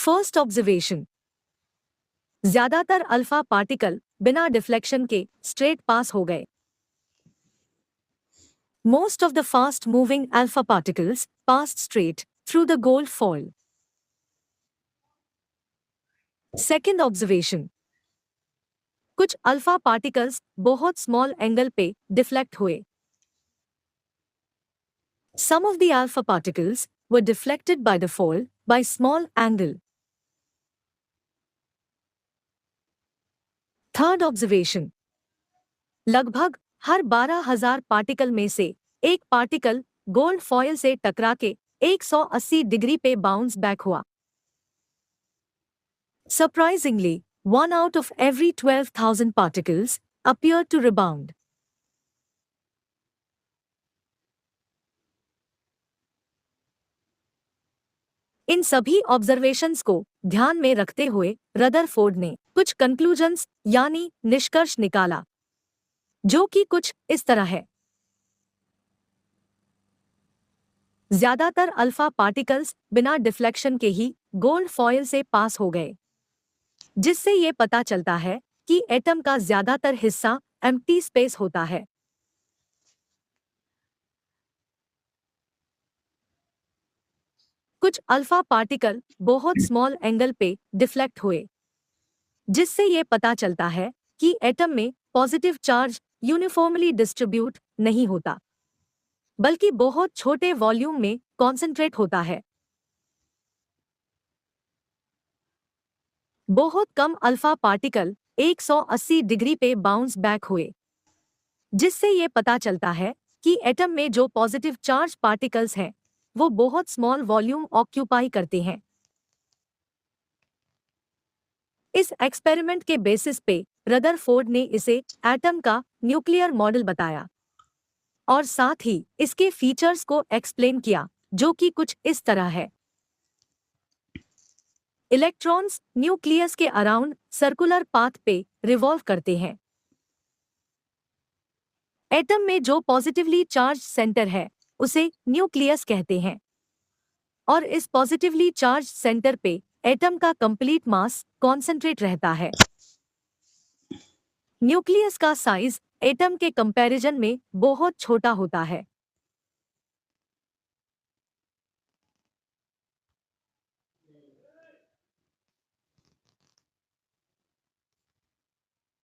First observation, ज्यादातर alpha particle बिना deflection के स्ट्रेट पास हो गए। Most of the fast-moving alpha particles passed straight through the gold foil. Second observation, कुछ alpha particles बहुत small angle पे डिफ्लेक्ट हुए। Some of the alpha particles were deflected by the foil by small angle. Third observation, लगभग हर 12,000 particle में से एक particle gold foil से टकरा के 180 डिग्री पे बाउंस बैक हुआ। Surprisingly, 1 out of every 12,000 particles appeared to rebound. इन सभी ऑब्जर्वेशंस को ध्यान में रखते हुए रदरफोर्ड ने कुछ कंक्लूजन्स यानी निष्कर्ष निकाला, जो कि कुछ इस तरह है। ज्यादातर अल्फा पार्टिकल्स बिना डिफ्लेक्शन के ही गोल्ड फॉयल से पास हो गए, जिससे ये पता चलता है कि एटम का ज्यादातर हिस्सा एम्प्टी स्पेस होता है। कुछ अल्फा पार्टिकल बहुत स्मॉल एंगल पे डिफ्लेक्ट हुए, जिससे ये पता चलता है कि एटम में पॉजिटिव चार्ज यूनिफॉर्मली डिस्ट्रीब्यूट नहीं होता, बल्कि बहुत छोटे वॉल्यूम में कॉन्सेंट्रेट होता है। बहुत कम अल्फा पार्टिकल 180 डिग्री पे बाउंस बैक हुए, जिससे ये पता चलता है कि एटम में जो पॉजिटिव चार्ज पार्टिकल्स हैं वो बहुत स्मॉल वॉल्यूम ऑक्यूपाई करते हैं। इस एक्सपेरिमेंट के बेसिस पे रदरफोर्ड ने इसे एटम का न्यूक्लियर मॉडल बताया और साथ ही इसके फीचर्स को एक्सप्लेन किया, जो कि कुछ इस तरह है। इलेक्ट्रॉन्स न्यूक्लियस के अराउंड सर्कुलर पाथ पे रिवॉल्व करते हैं। एटम में जो पॉजिटिवली चार्ज सेंटर है उसे न्यूक्लियस कहते हैं, और इस पॉजिटिवली चार्ज सेंटर पे एटम का कंप्लीट मास कॉन्सेंट्रेट रहता है। न्यूक्लियस का साइज एटम के कंपैरिजन में बहुत छोटा होता है।